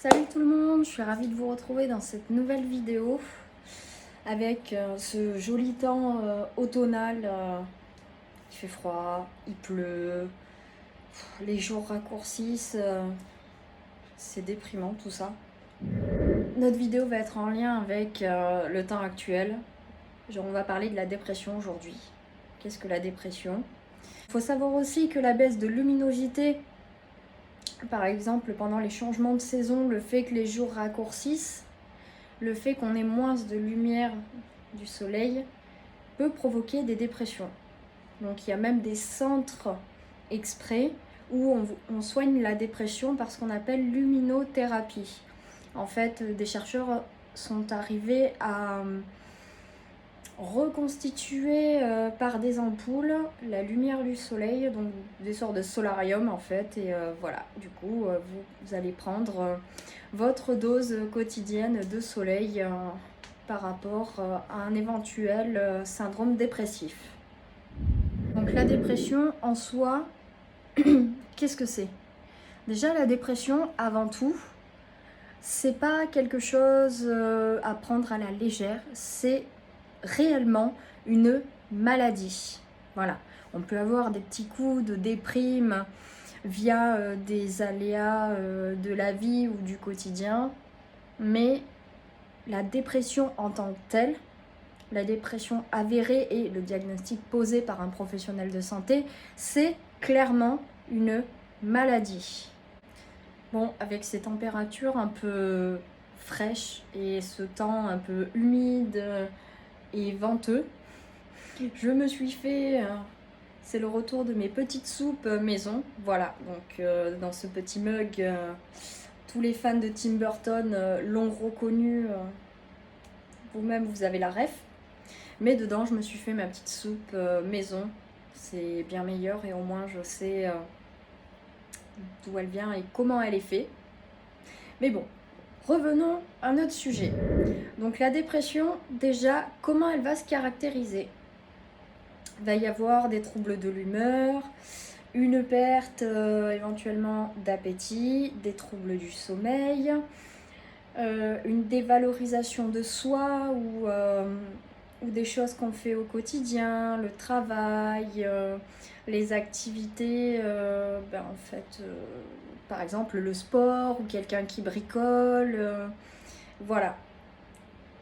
Salut tout le monde, je suis ravie de vous retrouver dans cette nouvelle vidéo avec ce joli temps automnal. Il fait froid, il pleut, les jours raccourcissent, c'est déprimant tout ça. Notre vidéo va être en lien avec le temps actuel. On va parler de la dépression aujourd'hui. Qu'est-ce que la dépression? Il faut savoir aussi que la baisse de luminosité, par exemple pendant les changements de saison, le fait que les jours raccourcissent, le fait qu'on ait moins de lumière du soleil peut provoquer des dépressions. Donc il y a même des centres exprès où on soigne la dépression par ce qu'on appelle luminothérapie. En fait, des chercheurs sont arrivés à reconstituer par des ampoules la lumière du soleil, donc des sortes de solarium en fait, et voilà, du coup vous allez prendre votre dose quotidienne de soleil par rapport à un éventuel syndrome dépressif. Donc la dépression en soi, qu'est-ce que c'est? Déjà la dépression avant tout, c'est pas quelque chose à prendre à la légère, c'est réellement une maladie. Voilà, on peut avoir des petits coups de déprime via des aléas de la vie ou du quotidien, mais la dépression en tant que telle, la dépression avérée et le diagnostic posé par un professionnel de santé, c'est clairement une maladie. Bon, avec ces températures un peu fraîches et ce temps un peu humide et venteux, je me suis fait, c'est le retour de mes petites soupes maison, voilà, donc dans ce petit mug, tous les fans de Tim Burton l'ont reconnu, vous-même vous avez la ref, mais dedans je me suis fait ma petite soupe maison, c'est bien meilleur et au moins je sais d'où elle vient et comment elle est faite. Mais bon, revenons à notre sujet. Donc la dépression, déjà, comment elle va se caractériser? Il va y avoir des troubles de l'humeur, une perte éventuellement d'appétit, des troubles du sommeil, une dévalorisation de soi ou des choses qu'on fait au quotidien, le travail, les activités, en fait, par exemple le sport ou quelqu'un qui bricole, voilà.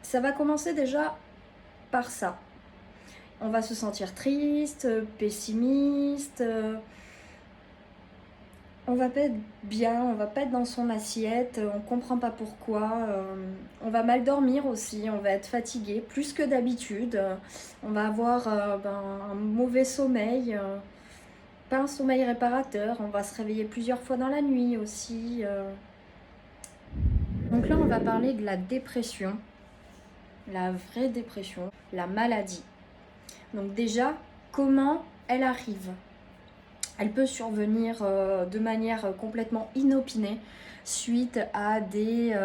Ça va commencer déjà par ça. On va se sentir triste, pessimiste, on va pas être bien, on va pas être dans son assiette, on comprend pas pourquoi, on va mal dormir aussi, on va être fatigué plus que d'habitude, on va avoir un mauvais sommeil, pas un sommeil réparateur, on va se réveiller plusieurs fois dans la nuit aussi. Donc là on va parler de la dépression, la vraie dépression, la maladie. Donc déjà, comment elle arrive? Elle peut survenir de manière complètement inopinée suite à des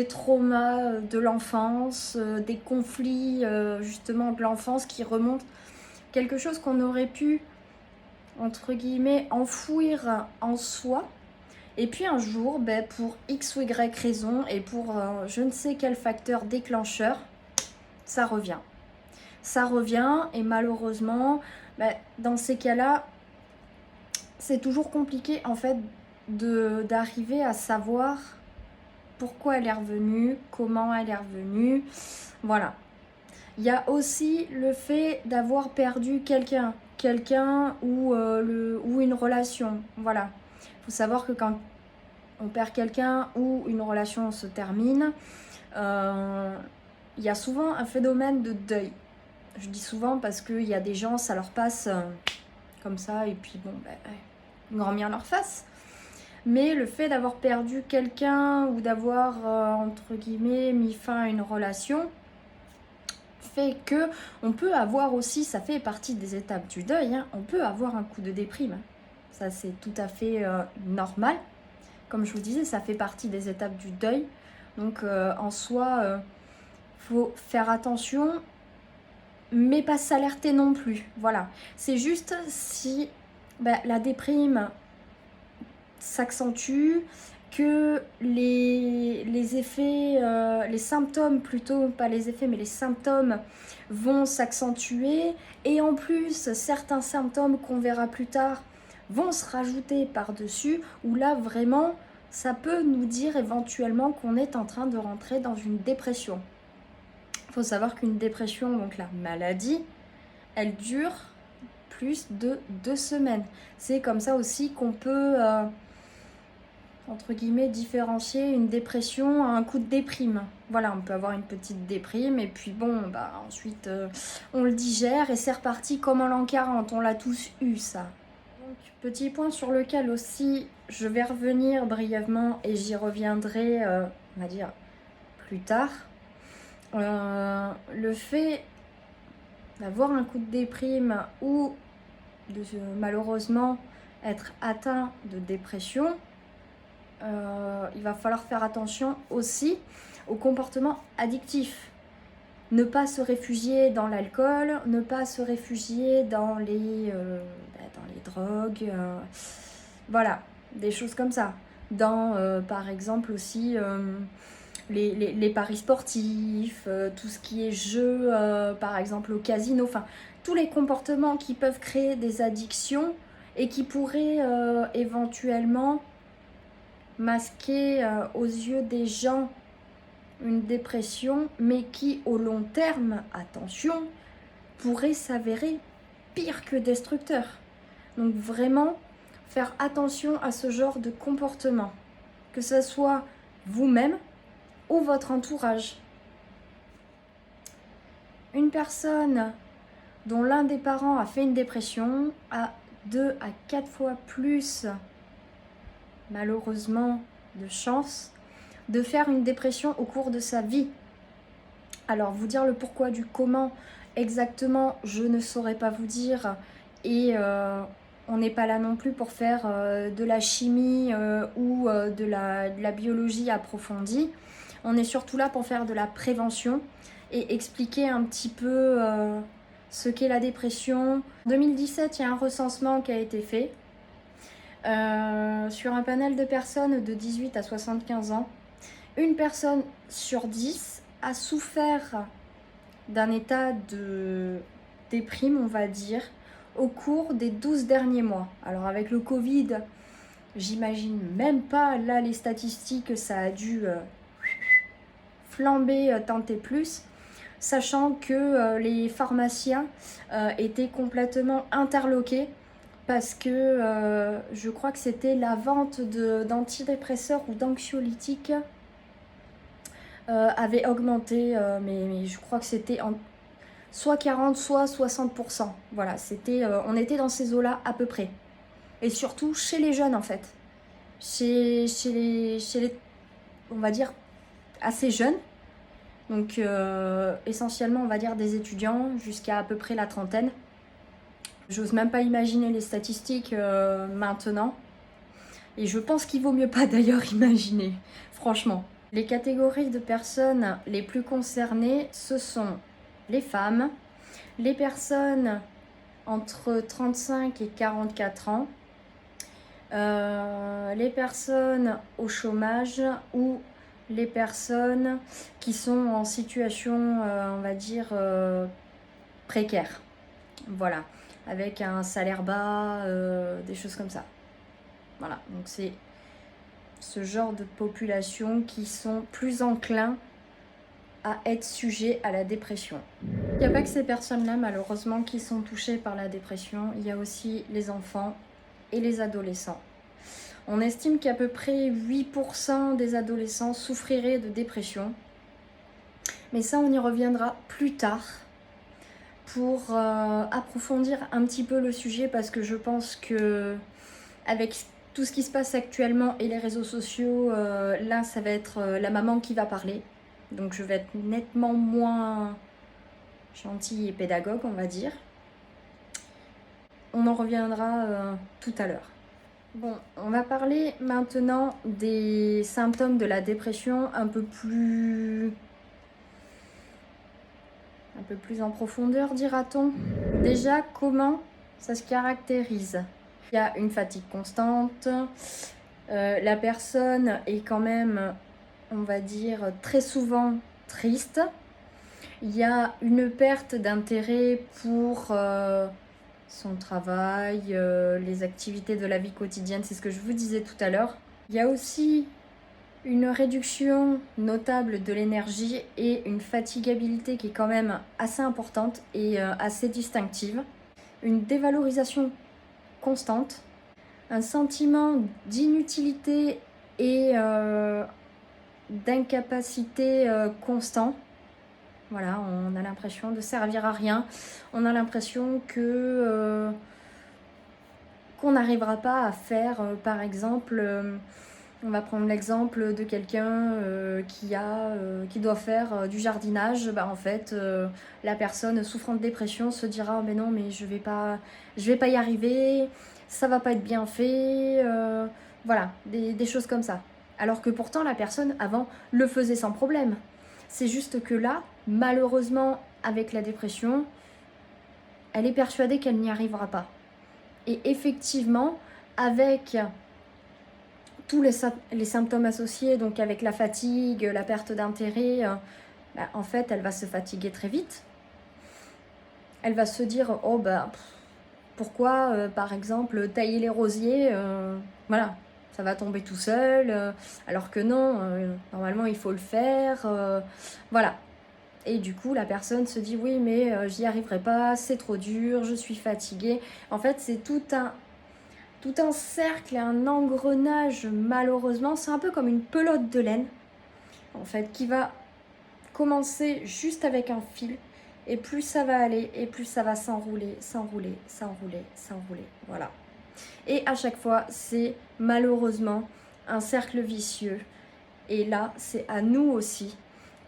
traumas de l'enfance, des conflits justement de l'enfance qui remontent, quelque chose qu'on aurait pu, entre guillemets, enfouir en soi. Et puis un jour, pour X ou Y raison et pour je ne sais quel facteur déclencheur, ça revient. Ça revient et malheureusement, dans ces cas-là, c'est toujours compliqué en fait d'arriver à savoir pourquoi elle est revenue, comment elle est revenue, voilà. Il y a aussi le fait d'avoir perdu quelqu'un ou une relation, voilà. Il faut savoir que quand on perd quelqu'un ou une relation se termine, il y a souvent un phénomène de deuil. Je dis souvent parce qu'il y a des gens, ça leur passe comme ça, et puis bon, grand bien leur face. Mais le fait d'avoir perdu quelqu'un ou d'avoir, entre guillemets, mis fin à une relation, fait que on peut avoir aussi, ça fait partie des étapes du deuil, hein, on peut avoir un coup de déprime. Ça, c'est tout à fait normal. Comme je vous disais, ça fait partie des étapes du deuil. Donc, en soi, faut faire attention, mais pas s'alerter non plus. Voilà. C'est juste si la déprime s'accentue, que les effets, les symptômes plutôt, pas les effets, mais les symptômes vont s'accentuer. Et en plus, certains symptômes qu'on verra plus tard vont se rajouter par-dessus, où là, vraiment, ça peut nous dire éventuellement qu'on est en train de rentrer dans une dépression. Il faut savoir qu'une dépression, donc la maladie, elle dure plus de 2 semaines. C'est comme ça aussi qu'on peut, entre guillemets, différencier une dépression à un coup de déprime. Voilà, on peut avoir une petite déprime et puis bon, bah ensuite on le digère et c'est reparti comme en l'an 40. On l'a tous eu, ça. Donc, petit point sur lequel aussi je vais revenir brièvement et j'y reviendrai, on va dire, plus tard. Le fait d'avoir un coup de déprime ou de malheureusement être atteint de dépression, il va falloir faire attention aussi au comportement addictif. Ne pas se réfugier dans l'alcool, ne pas se réfugier dans les drogues, voilà, des choses comme ça. Dans, par exemple aussi, les paris sportifs, tout ce qui est jeu, par exemple au casino, enfin, tous les comportements qui peuvent créer des addictions et qui pourraient éventuellement masquer aux yeux des gens une dépression, mais qui au long terme, attention, pourrait s'avérer pire que destructeur. Donc vraiment, faire attention à ce genre de comportement, que ce soit vous-même ou votre entourage. Une personne dont l'un des parents a fait une dépression a 2 à 4 fois plus, malheureusement, de chances de faire une dépression au cours de sa vie. Alors, vous dire le pourquoi du comment exactement, je ne saurais pas vous dire. Et on n'est pas là non plus pour faire de la chimie ou de la biologie approfondie. On est surtout là pour faire de la prévention et expliquer un petit peu ce qu'est la dépression. En 2017, il y a un recensement qui a été fait sur un panel de personnes de 18 à 75 ans. Une personne sur 10 a souffert d'un état de déprime, on va dire, au cours des 12 derniers mois. Alors avec le Covid, j'imagine même pas là les statistiques, ça a dû flamber tenter plus, sachant que les pharmaciens étaient complètement interloqués parce que je crois que c'était la vente d'antidépresseurs ou d'anxiolytiques avait augmenté, mais je crois que c'était soit 40, soit 60%. Voilà, on était dans ces eaux-là à peu près. Et surtout chez les jeunes en fait. Chez les, on va dire, assez jeunes. Donc essentiellement, on va dire des étudiants jusqu'à à peu près la trentaine. J'ose même pas imaginer les statistiques maintenant. Et je pense qu'il vaut mieux pas d'ailleurs imaginer, franchement. Les catégories de personnes les plus concernées, ce sont les femmes, les personnes entre 35 et 44 ans, les personnes au chômage ou les personnes qui sont en situation, on va dire, précaire. Voilà, avec un salaire bas, des choses comme ça. Voilà, donc c'est ce genre de population qui sont plus enclins à être sujets à la dépression. Il n'y a pas que ces personnes-là, malheureusement, qui sont touchées par la dépression. Il y a aussi les enfants et les adolescents. On estime qu'à peu près 8% des adolescents souffriraient de dépression. Mais ça, on y reviendra plus tard pour approfondir un petit peu le sujet parce que je pense que avec tout ce qui se passe actuellement et les réseaux sociaux, là, ça va être la maman qui va parler. Donc, je vais être nettement moins gentille et pédagogue, on va dire. On en reviendra tout à l'heure. Bon, on va parler maintenant des symptômes de la dépression un peu plus en profondeur, dira-t-on. Déjà, comment ça se caractérise? Il y a une fatigue constante, La personne est quand même, on va dire, très souvent triste. Il y a une perte d'intérêt pour son travail, les activités de la vie quotidienne, c'est ce que je vous disais tout à l'heure. Il y a aussi une réduction notable de l'énergie et une fatigabilité qui est quand même assez importante et assez distinctive. Une dévalorisation constante, un sentiment d'inutilité et d'incapacité constant. Voilà, on a l'impression de servir à rien. On a l'impression que qu'on n'arrivera pas à faire, par exemple, on va prendre l'exemple de quelqu'un qui doit faire du jardinage. Bah, en fait, la personne souffrant de dépression se dira mais non, mais je vais pas y arriver, ça va pas être bien fait, voilà, des choses comme ça. Alors que pourtant la personne avant le faisait sans problème. C'est juste que là, malheureusement, avec la dépression, elle est persuadée qu'elle n'y arrivera pas. Et effectivement, avec tous les symptômes associés, donc avec la fatigue, la perte d'intérêt, bah, en fait, elle va se fatiguer très vite. Elle va se dire, oh bah, pourquoi, par exemple, tailler les rosiers, voilà, ça va tomber tout seul, alors que non, normalement, il faut le faire, voilà. Et du coup, la personne se dit, oui, mais j'y arriverai pas, c'est trop dur, je suis fatiguée. En fait, c'est tout un cercle et un engrenage, malheureusement. C'est un peu comme une pelote de laine, en fait, qui va commencer juste avec un fil. Et plus ça va aller, et plus ça va s'enrouler, s'enrouler, s'enrouler, s'enrouler. Voilà. Et à chaque fois, c'est malheureusement un cercle vicieux. Et là, c'est à nous aussi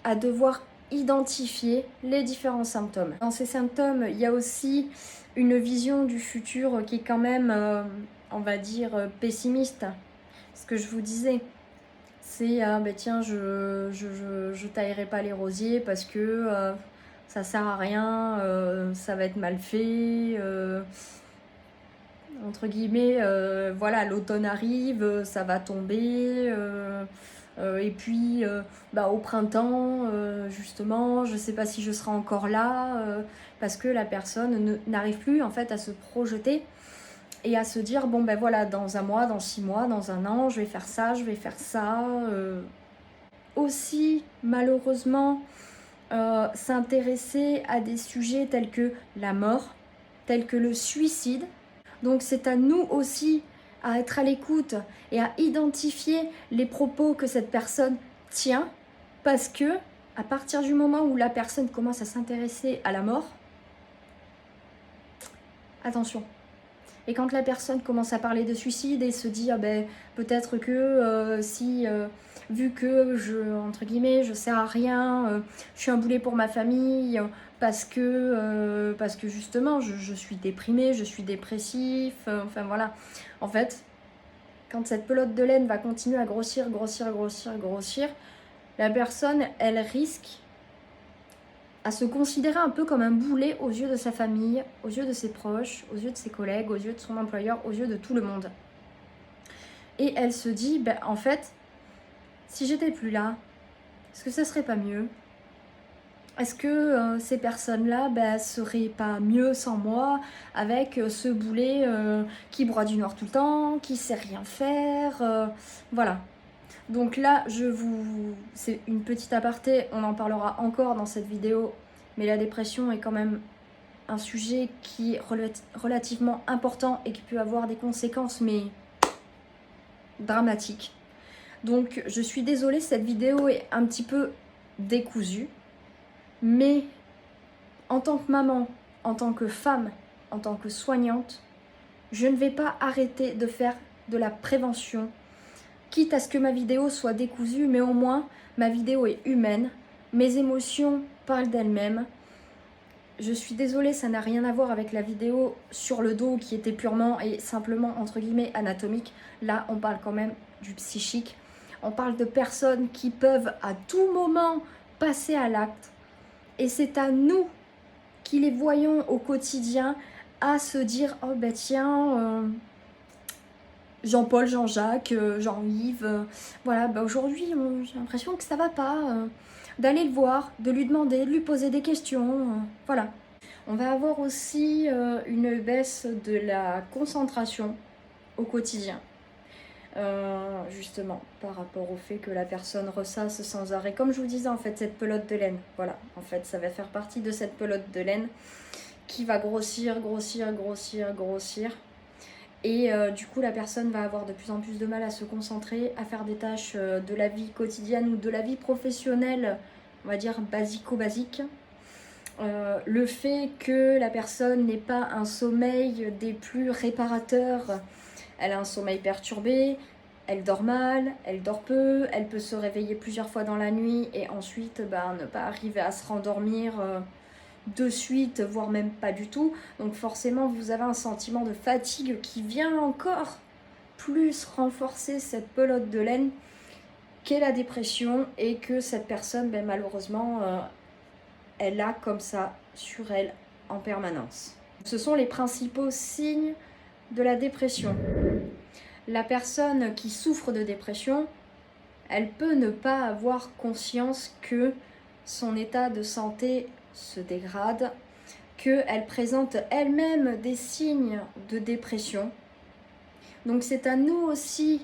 à devoir identifier les différents symptômes. Dans ces symptômes, il y a aussi une vision du futur qui est quand même, on va dire, pessimiste. Ce que je vous disais, c'est bah tiens, je taillerai pas les rosiers parce que ça sert à rien, ça va être mal fait. Entre guillemets, voilà, l'automne arrive, ça va tomber. Et puis, bah, au printemps, justement, je sais pas si je serai encore là, parce que la personne n'arrive plus en fait à se projeter et à se dire bon ben voilà, dans un mois, dans 6 mois, dans un an, je vais faire ça, je vais faire ça. Aussi, malheureusement, s'intéresser à des sujets tels que la mort, tels que le suicide. Donc c'est à nous aussi à être à l'écoute et à identifier les propos que cette personne tient, parce que à partir du moment où la personne commence à s'intéresser à la mort, attention. Et quand la personne commence à parler de suicide et se dit ah ben peut-être que si vu que entre guillemets je sers à rien, je suis un boulet pour ma famille, parce que justement je suis déprimée, je suis dépressif, enfin voilà. En fait, quand cette pelote de laine va continuer à grossir, grossir, grossir, grossir, la personne, elle risque à se considérer un peu comme un boulet aux yeux de sa famille, aux yeux de ses proches, aux yeux de ses collègues, aux yeux de son employeur, aux yeux de tout le monde. Et elle se dit, ben, en fait, si j'étais plus là, est-ce que ça serait pas mieux? Est-ce que ces personnes-là seraient pas mieux sans moi, avec ce boulet qui broie du noir tout le temps, qui sait rien faire, voilà. Donc là, c'est une petite aparté, on en parlera encore dans cette vidéo, mais la dépression est quand même un sujet qui est relativement important et qui peut avoir des conséquences, mais dramatiques. Donc je suis désolée, cette vidéo est un petit peu décousue, mais en tant que maman, en tant que femme, en tant que soignante, je ne vais pas arrêter de faire de la prévention, quitte à ce que ma vidéo soit décousue, mais au moins ma vidéo est humaine, mes émotions parlent d'elles-mêmes. Je suis désolée, ça n'a rien à voir avec la vidéo sur le dos qui était purement et simplement entre guillemets anatomique. Là, on parle quand même du psychique. On parle de personnes qui peuvent à tout moment passer à l'acte. Et c'est à nous qui les voyons au quotidien à se dire oh ben tiens, Jean-Paul, Jean-Jacques, Jean-Yves, voilà, bah aujourd'hui j'ai l'impression que ça va pas, d'aller le voir, de lui demander, de lui poser des questions, voilà. On va avoir aussi une baisse de la concentration au quotidien. Justement, par rapport au fait que la personne ressasse sans arrêt. Comme je vous disais, en fait, cette pelote de laine, voilà, en fait, ça va faire partie de cette pelote de laine qui va grossir, grossir, grossir, grossir. Et du coup, la personne va avoir de plus en plus de mal à se concentrer, à faire des tâches de la vie quotidienne ou de la vie professionnelle, on va dire basico-basique. Le fait que la personne n'ait pas un sommeil des plus réparateurs, elle a un sommeil perturbé, elle dort mal, elle dort peu, elle peut se réveiller plusieurs fois dans la nuit et ensuite ne pas arriver à se rendormir de suite, voire même pas du tout. Donc forcément, vous avez un sentiment de fatigue qui vient encore plus renforcer cette pelote de laine qu'est la dépression et que cette personne, malheureusement, elle a comme ça sur elle en permanence. Ce sont les principaux signes de la dépression. La personne qui souffre de dépression, elle peut ne pas avoir conscience que son état de santé se dégrade, qu'elle présente elle-même des signes de dépression. Donc c'est à nous aussi,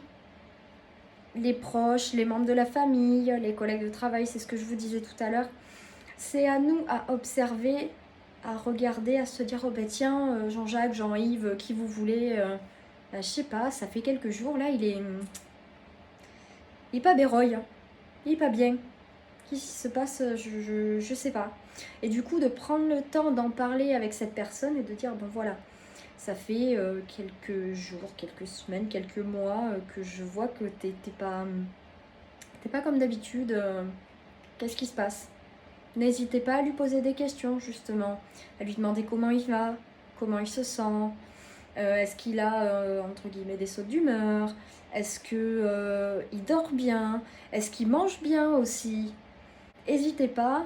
les proches, les membres de la famille, les collègues de travail, c'est ce que je vous disais tout à l'heure, c'est à nous à observer, à regarder, à se dire, oh ben tiens, Jean-Jacques, Jean-Yves, qui vous voulez, je sais pas, ça fait quelques jours, là, il est pas béroille, il est pas bien. Qu'est-ce qui se passe, je sais pas. Et du coup, de prendre le temps d'en parler avec cette personne et de dire, bon voilà, ça fait quelques jours, quelques semaines, quelques mois que je vois que t'es pas comme d'habitude, qu'est-ce qui se passe? N'hésitez pas à lui poser des questions, justement, à lui demander comment il va, comment il se sent, est-ce qu'il a, entre guillemets, des sautes d'humeur, est-ce qu'il dort bien, est-ce qu'il mange bien aussi. N'hésitez pas,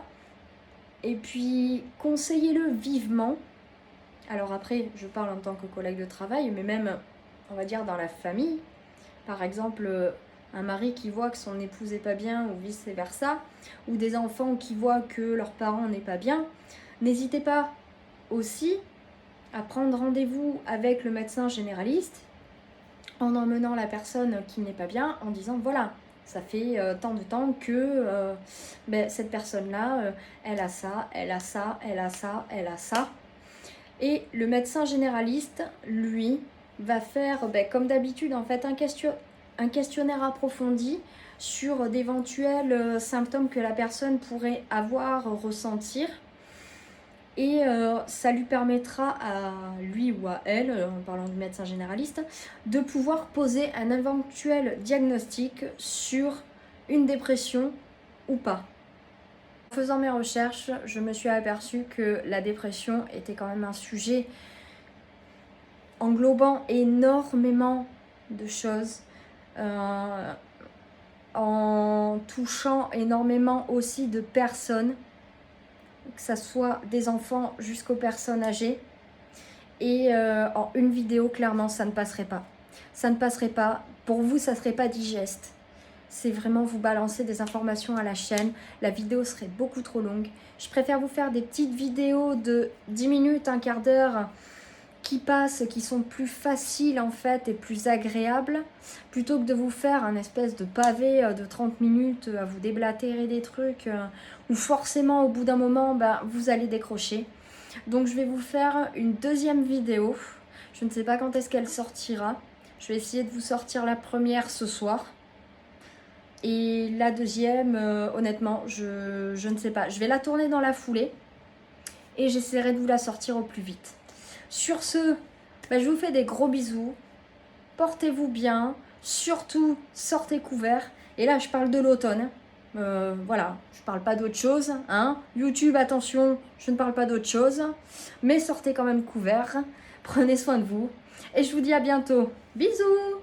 et puis conseillez-le vivement. Alors après, je parle en tant que collègue de travail, mais même, on va dire, dans la famille. Par exemple, un mari qui voit que son épouse n'est pas bien ou vice-versa, ou des enfants qui voient que leurs parents n'est pas bien, n'hésitez pas aussi à prendre rendez-vous avec le médecin généraliste en emmenant la personne qui n'est pas bien, en disant voilà, ça fait tant de temps que cette personne-là, elle a ça, elle a ça, elle a ça, elle a ça. Et le médecin généraliste, lui, va faire comme d'habitude en fait un questionnaire approfondi sur d'éventuels symptômes que la personne pourrait avoir, ressentir. Et ça lui permettra à lui ou à elle, en parlant du médecin généraliste, de pouvoir poser un éventuel diagnostic sur une dépression ou pas. En faisant mes recherches, je me suis aperçue que la dépression était quand même un sujet englobant énormément de choses, en touchant énormément aussi de personnes, que ce soit des enfants jusqu'aux personnes âgées. Et en une vidéo, clairement, ça ne passerait pas. Ça ne passerait pas. Pour vous, ça ne serait pas digeste. C'est vraiment vous balancer des informations à la chaîne. La vidéo serait beaucoup trop longue. Je préfère vous faire des petites vidéos de 10 minutes, un quart d'heure qui passent, qui sont plus faciles en fait et plus agréables, plutôt que de vous faire un espèce de pavé de 30 minutes à vous déblatérer des trucs où forcément au bout d'un moment vous allez décrocher. Donc je vais vous faire une deuxième vidéo. Je ne sais pas quand est-ce qu'elle sortira. Je vais essayer de vous sortir la première ce soir. Et la deuxième, honnêtement, je ne sais pas. Je vais la tourner dans la foulée et j'essaierai de vous la sortir au plus vite. Sur ce, je vous fais des gros bisous. Portez-vous bien. Surtout, sortez couverts. Et là, je parle de l'automne. Voilà, je parle pas d'autre chose. Hein. YouTube, attention, je ne parle pas d'autre chose. Mais sortez quand même couverts. Prenez soin de vous. Et je vous dis à bientôt. Bisous!